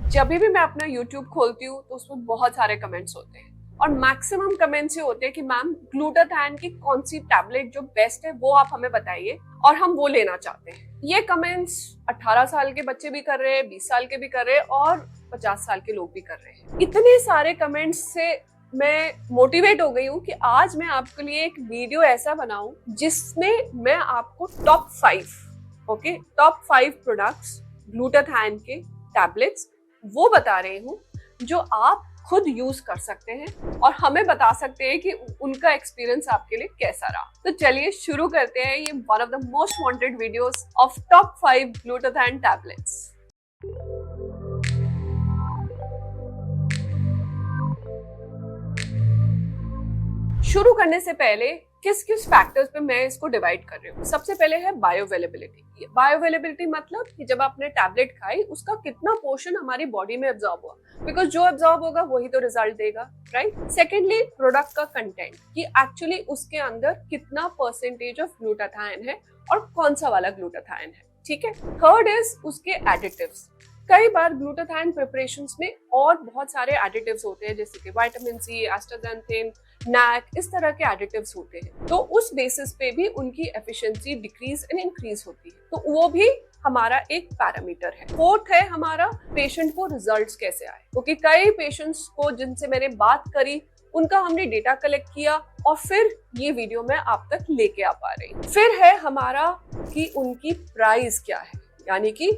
जब भी मैं अपना YouTube खोलती हूँ तो उसमें बहुत सारे कमेंट्स होते हैं और मैक्सिमम कमेंट्स ये होते हैं कि मैम ग्लूटाथाइन की कौन सी टैबलेट जो बेस्ट है वो आप हमें बताइए और हम वो लेना चाहते हैं। ये कमेंट्स 18 साल के बच्चे भी कर रहे हैं, 20 साल के भी कर रहे हैं और 50 साल के लोग भी कर रहे हैं। इतने सारे कमेंट्स से मैं मोटिवेट हो गई हूँ कि आज मैं आपके लिए एक वीडियो ऐसा बनाऊं जिसमें मैं आपको टॉप 5 प्रोडक्ट्स ग्लूटाथाइन के टैबलेट्स वो बता रही हूँ जो आप खुद यूज कर सकते हैं और हमें बता सकते हैं कि उनका एक्सपीरियंस आपके लिए कैसा रहा। तो चलिए शुरू करते हैं ये one of the most wanted videos of top 5 glutathione tablets. शुरू करने से पहले किस किस फैक्टर्स पे मैं इसको डिवाइड कर रही हूँ। सबसे पहले है बायोअवेलेबिलिटी। बायोअवेलेबिलिटी मतलब कि जब आपने टैबलेट खाई उसका कितना पोर्शन हमारी बॉडी में एब्जॉर्ब हुआ, बिकॉज जो एब्जॉर्ब होगा वही तो रिजल्ट देगा, राइट। सेकेंडली प्रोडक्ट का कंटेंट, कि एक्चुअली उसके अंदर कितना परसेंटेज ऑफ ग्लूटाथाइन है और कौन सा वाला ग्लूटाथाइन है, ठीक है। थर्ड इज उसके एडिटिव्स। कई बार ग्लूटाथाइन प्रिपरेशंस में और बहुत सारे एडिटिव्स होते हैं जैसे कि विटामिन सी, एस्टाक्सांथिन, नैक, इस तरह के एडिटिव्स होते हैं, तो उस बेसिस पे भी उनकी एफिशिएंसी डिक्रीज एंड इंक्रीज होती है, तो वो भी हमारा एक पैरामीटर है। फोर्थ है हमारा पेशेंट को रिजल्ट्स कैसे आए, क्योंकि कई पेशेंट्स को जिनसे मैंने बात करी उनका हमने डेटा कलेक्ट किया और फिर ये वीडियो मैं आप तक लेके आ पा रही हूँ। फिर है हमारा कि उनकी प्राइस क्या है, यानी कि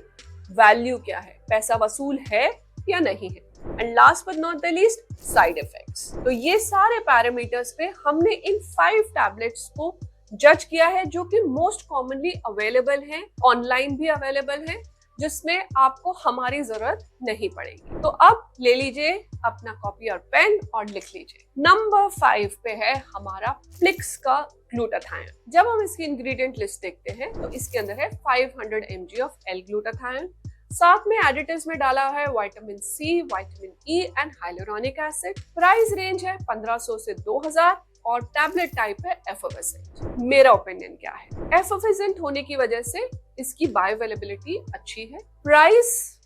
वैल्यू क्या है, पैसा वसूल है या नहीं है। And last but not the least, side effects. तो ये सारे पैरामीटर्स पे हमने इन 5 टैबलेट्स को जज किया है जो कि मोस्ट कॉमनली अवेलेबल हैं, ऑनलाइन भी अवेलेबल हैं, जिसमें आपको हमारी जरूरत नहीं पड़ेगी। तो अब ले लीजिए अपना कॉपी और पेन और लिख लीजिए। नंबर 5 पे है हमारा प्लिक्स का ग्लूटाथाइन। जब हम इसकी इंग्रेडिएंट लिस्ट देखते हैं तो इसके अंदर है 500 mg ऑफ L-ग्लूटाथाइन, साथ में एडिटिव्स में डाला है vitamin c, vitamin e and hyaluronic acid. Price range है 1500 से 2000 और टैबलेट टाइप है एफर्वेसेंट। मेरा ओपिनियन क्या है, एफर्वेसेंट होने की वजह से इसकी बायोअवेलेबिलिटी अच्छी है, प्राइस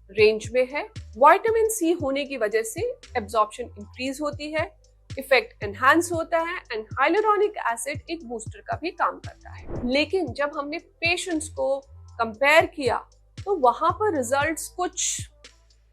रेंज में है, विटामिन सी होने की वजह से एब्जॉर्प्शन इंक्रीज होती है, इफेक्ट एनहांस होता है एंड हाइलुरोनिक एसिड एक बूस्टर का भी काम करता है। लेकिन जब हमने पेशेंट्स को कंपेयर किया तो वहां पर रिजल्ट्स कुछ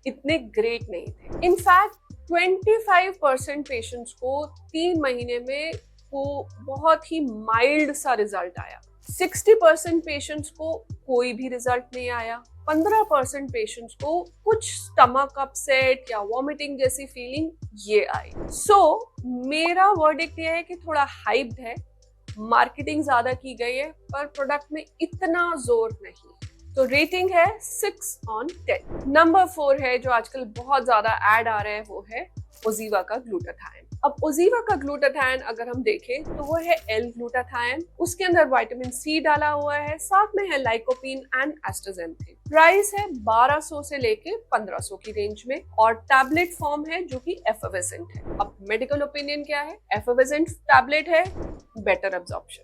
इतने ग्रेट नहीं थे। इनफैक्ट 25% पेशेंट्स को 3 महीने में को बहुत ही माइल्ड सा रिजल्ट आया, 60% पेशेंट्स को कोई भी रिजल्ट नहीं आया, 15% पेशेंट्स को कुछ स्टमक अपसेट या वॉमिटिंग जैसी फीलिंग ये आई। सो मेरा वर्डिक्ट ये है कि थोड़ा हाइप्ड है, मार्केटिंग ज्यादा की गई है, पर प्रोडक्ट में इतना जोर नहीं। तो रेटिंग है 6/10। नंबर 4 है जो आजकल बहुत ज्यादा ऐड आ रहा है, वो है ओजीवा का ग्लूटाथाइन। अब ओजीवा का ग्लूटाथाइन अगर हम देखें तो वो है L-ग्लूटाथाइन, उसके अंदर विटामिन सी डाला हुआ है, साथ में है लाइकोपीन एंड एस्टाक्सांथिन। प्राइस है 1200 से लेके 1500 की रेंज में और टैबलेट फॉर्म है जो कि एफर्वेसेंट है। अब मेडिकल ओपिनियन क्या है, एफर्वेसेंट टैबलेट है, बेटर एब्जॉर्प्शन,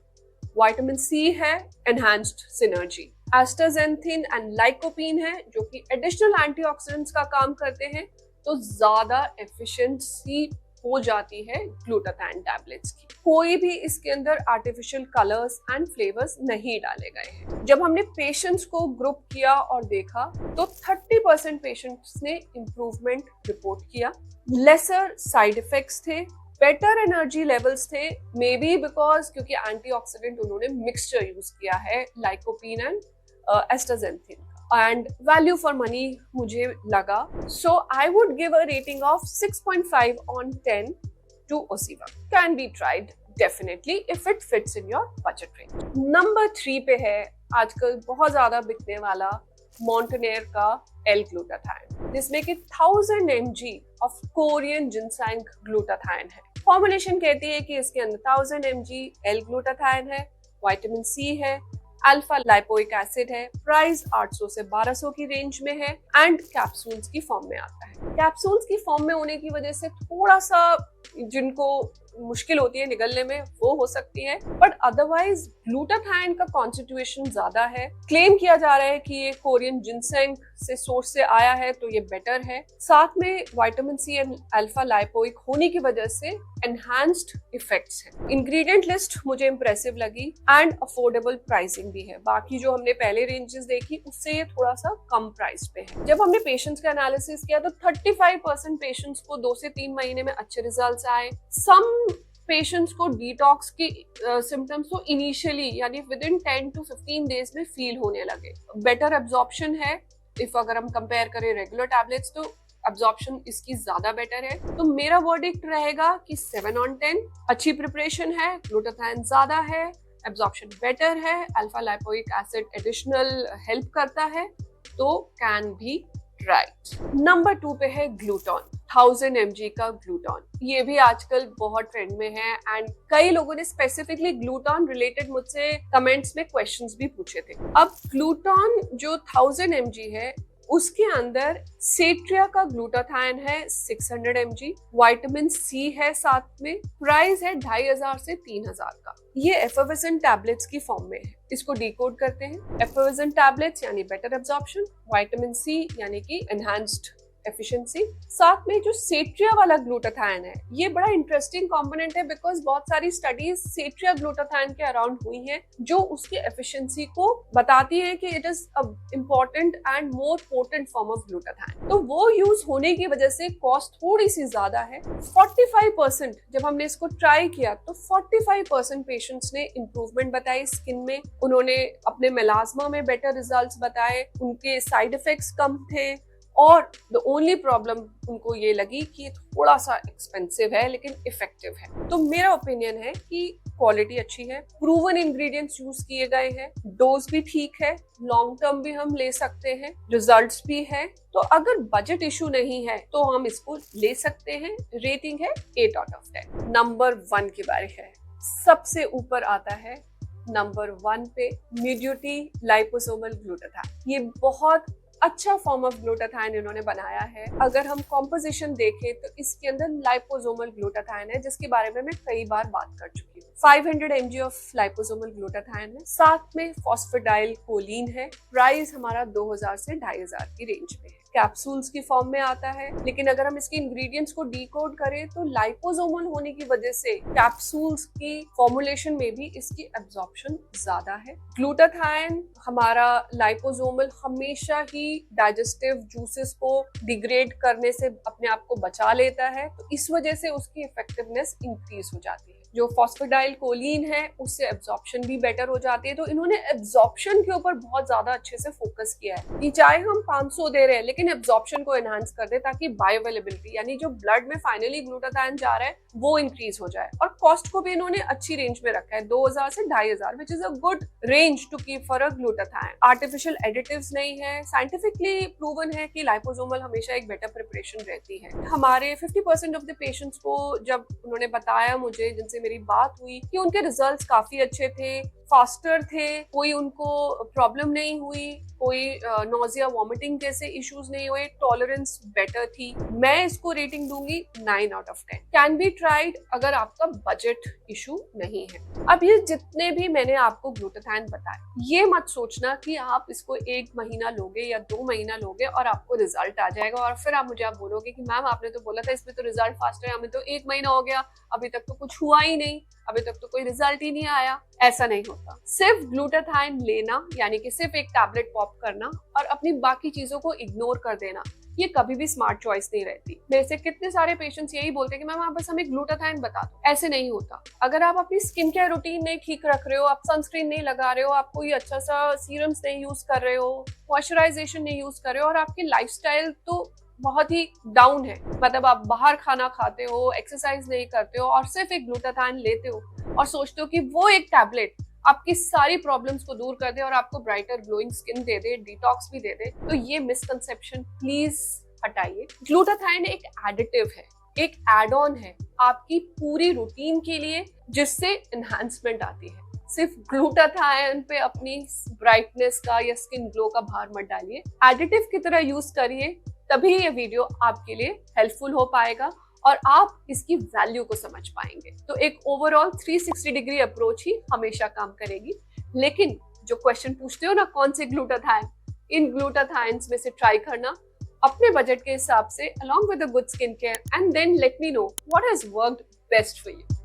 विटामिन सी है, एनहांस्ड सिनर्जी, एस्टाक्सांथिन एंड लाइकोपीन है जो कि एडिशनल एंटीऑक्सीडेंट्स का काम करते हैं, तो ज्यादा एफिशिएंसी हो जाती है ग्लूटाथाइन टैबलेट्स की। कोई भी इसके अंदर आर्टिफिशियल कलर्स एंड फ्लेवर्स नहीं डाले गए हैं। जब हमने पेशेंट्स को ग्रुप किया और देखा तो 30% पेशेंट्स ने इम्प्रूवमेंट रिपोर्ट किया, लेसर साइड इफेक्ट्स थे, बेटर एनर्जी लेवल्स थे, मे बी बिकॉज क्योंकि एंटीऑक्सीडेंट उन्होंने मिक्सचर यूज किया है lycopene and astaxanthin, and value for money मुझे लगा। So I would give a rating of 6.5/10 to Oziva. Can be tried definitely if it fits in your budget range. Number 3 पे है आजकल बहुत ज्यादा बिकने वाला मॉन्टेनेयर का L-ग्लूटाथाइन, जिसमें कि 1000 mg ऑफ कोरियन जिनसैंग ग्लूटाथाइन है। फॉर्मुलेशन कहती है कि इसके अंदर 1000 mg L-ग्लूटाथाइन है, विटामिन सी है, अल्फा लाइपोइक एसिड है, प्राइस 800 से 1200 की रेंज में है एंड कैप्सूल्स की फॉर्म में आता है। कैप्सूल्स की फॉर्म में होने की वजह से थोड़ा सा जिनको मुश्किल होती है निगलने में वो हो सकती है, बट अदरवाइज ग्लूटाथाइन का कॉन्सेंट्रेशन ज्यादा है। क्लेम किया जा रहा है कि ये कोरियन जिनसेंग से सोर्स से आया है, तो ये बेटर है। साथ में vitamin c and alpha lipoic होने की वजह से एनहांस्ड इफेक्ट्स हैं। इंग्रेडिएंट लिस्ट मुझे इंप्रेसिव लगी एंड अफोर्डेबल प्राइसिंग भी है। बाकी जो हमने पहले रेंजेस देखी उससे ये थोड़ा सा कम प्राइस पे है। जब हमने पेशेंट्स का एनालिसिस किया तो 35% पेशेंट्स को 2 से 3 महीने में अच्छे रिजल्ट्स आए। सम पेशेंट्स को डिटॉक्स की सिम्टम्स तो इनिशियली यानी विद इन 10 to 15 डेज में फील होने लगे। बेटर एब्जॉर्प्शन है। इफ अगर हम कंपेयर करें रेगुलर टैबलेट्स तो एब्जॉर्प्शन इसकी ज्यादा बेटर है। तो मेरा वर्डिक्ट रहेगा कि 7 on 10। अच्छी प्रिपरेशन है, ग्लूटाथाइन ज्यादा है, एब्जॉर्प्शन बेटर है, alpha lipoic acid additional help करता है, तो कैन बी राइट। नंबर 2 पे है ग्लूटॉन, 1000 mg का ग्लूटॉन। ये भी आजकल बहुत ट्रेंड में है एंड कई लोगों ने स्पेसिफिकली ग्लूटॉन रिलेटेड मुझसे कमेंट्स में क्वेश्चंस भी पूछे थे। अब ग्लूटॉन जो 1000 mg है उसके अंदर सेट्रिया का ग्लूटाथाइन है 600 mg, विटामिन सी है साथ में, प्राइस है 2500 से 3000 का। ये एफर्वेसेंट टैबलेट्स की फॉर्म में है। इसको डिकोड करते हैं। एफर्वेसेंट टैबलेट्स यानी बेटर एब्जॉर्प्शन, विटामिन सी यानी कि एनहांस्ड एफिशिएंसी, साथ में जो सेट्रिया वाला ग्लूटाथाइन है ये बड़ा इंटरेस्टिंग कंपोनेंट है बिकॉज बहुत सारी स्टडीज सेट्रिया ग्लूटाथाइन के अराउंड हुई हैं जो उसकी एफिशिएंसी को बताती है कि it is a important and more potent form of glutathione. तो वो यूज होने की वजह से कॉस्ट थोड़ी सी ज्यादा है। 45% जब हमने इसको ट्राई किया तो 45% पेशेंट्स ने इंप्रूवमेंट बताई स्किन में, उन्होंने अपने मेलाज्मा में बेटर रिजल्ट्स बताए, उनके साइड इफेक्ट्स कम थे और द ओनली प्रॉब्लम उनको ये लगी कि ये थोड़ा सा एक्सपेंसिव है लेकिन इफेक्टिव है। तो मेरा ओपिनियन है कि क्वालिटी अच्छी है, प्रूवन इंग्रेडिएंट्स यूज किए गए हैं, डोज भी ठीक है, लॉन्ग टर्म भी हम ले सकते हैं, रिजल्ट्स भी है। तो अगर बजट इशू नहीं है तो हम इसको ले सकते हैं। रेटिंग है 8 out of 10। नंबर 1 की बारी है। सबसे ऊपर आता है नंबर 1 पे मीड्यूटी लाइपोसोमल ग्लूटाथाइन। ये बहुत अच्छा फॉर्म ऑफ ग्लूटाथाइन इन्होंने बनाया है। अगर हम कॉम्पोजिशन देखें तो इसके अंदर लाइपोसोमल ग्लूटाथाइन है जिसके बारे में मैं कई बार बात कर चुकी हूँ। 500 mg ऑफ लाइपोसोमल ग्लूटाथाइन है, साथ में फॉस्फेटाइल कोलिन है। प्राइस हमारा 2000 से 2500 की रेंज में है। कैप्सूल्स की फॉर्म में आता है, लेकिन अगर हम इसके इंग्रेडिएंट्स को डिकोड करें तो लाइपोसोमल होने की वजह से कैप्सूल्स की फॉर्मुलेशन में भी इसकी एब्जॉर्प्शन ज्यादा है। ग्लूटाथाइन हमारा लाइपोसोमल हमेशा ही डाइजेस्टिव जूसेस को डिग्रेड करने से अपने आप को बचा लेता है, तो इस वजह से उसकी इफेक्टिवनेस इंक्रीज हो जाती है। जो फॉस्फेटाइल कोलिन है उससे एब्जॉर्प्शन भी बेटर हो जाती है। तो इन्होंने एब्जॉर्प्शन के ऊपर बहुत ज्यादा अच्छे से फोकस किया है कि चाहे हम 500 दे रहे हैं लेकिन एब्जॉर्प्शन को एनहांस कर दे ताकि बायोअवेलेबिलिटी यानी जो ब्लड में फाइनली ग्लूटाथाइन जा रहा है वो इंक्रीज हो जाए। और कॉस्ट को भी इन्होंने अच्छी रेंज में रखा है, 2000 से 2500, which is a good range to keep for a glutathione. Artificial additives नहीं है, साइंटिफिकली प्रूवन है कि लाइपोसोमल हमेशा एक बेटर प्रिपरेशन रहती है। हमारे 50% ऑफ द पेशेंट्स को जब उन्होंने बताया मुझे, जिनसे मेरी बात हुई, कि उनके रिजल्ट्स काफी अच्छे थे, फास्टर थे, कोई उनको प्रॉब्लम नहीं हुई, कोई नोजिया वॉमिटिंग जैसे इश्यूज नहीं हुए, टॉलरेंस बेटर थी। मैं इसको रेटिंग दूंगी 9 out of 10। Can be tried अगर आपका बजट इशू नहीं है। अब ये जितने भी मैंने आपको ग्लूटाथाइन बताए, ये मत सोचना कि आप इसको 1 महीना लोगे या 2 महीना लोगे और आपको रिजल्ट आ जाएगा और फिर आप मुझे बोलोगे कि मैम आपने तो बोला था इसमें तो रिजल्ट फास्ट है, हमें तो 1 महीना हो गया, अभी तक तो कुछ हुआ ही नहीं, अभी तक तो कोई रिजल्ट ही नहीं आया। ऐसा नहीं होता। सिर्फ ग्लूटाथाइन लेना यानी कि सिर्फ एक टैबलेट पॉप करना और अपनी बाकी चीजों को इग्नोर कर देना, ये कभी भी स्मार्ट चॉइस नहीं रहती। मेरे से कितने सारे पेशेंट्स यही बोलते हैं कि मैम आप बस हमें ग्लूटाथाइन बता दो। ऐसे नहीं होता। अगर आप अपनी स्किन केयर रूटीन नहीं ठीक रख रहे हो, आप सनस्क्रीन नहीं लगा रहे हो, आप कोई अच्छा सा सीरम्स नहीं यूज कर रहे हो, मॉइस्चराइजेशन नहीं यूज कर रहे हो और आपकी लाइफस्टाइल तो बहुत ही डाउन है, मतलब आप बाहर खाना खाते हो, एक्सरसाइज नहीं करते हो और सिर्फ एक ग्लूटाथाइन लेते हो और सोचते हो कि वो एक टैबलेट आपकी सारी प्रॉब्लम्स को दूर कर दे और आपको ब्राइटर ग्लोइंग स्किन दे दे, डिटॉक्स भी दे दे, तो ये मिसकंसेप्शन प्लीज हटाइए। ग्लूटाथाइन एक एडिटिव है, एक एड ऑन है आपकी पूरी रूटीन के लिए, जिससे एनहांसमेंट आती है। सिर्फ ग्लूटाथाइन पे अपनी ब्राइटनेस का या स्किन ग्लो का भार मत डालिए, एडिटिव की तरह यूज करिए, तभी ये वीडियो आपके लिए हेल्पफुल हो पाएगा और आप इसकी वैल्यू को समझ पाएंगे। तो एक ओवरऑल 360 डिग्री अप्रोच ही हमेशा काम करेगी। लेकिन जो क्वेश्चन पूछते हो ना कौन से ग्लूटाथाइन, इन ग्लूटाथाइन्स में से ट्राई करना अपने बजट के हिसाब से along with a good skincare and then let me know what has worked best for you.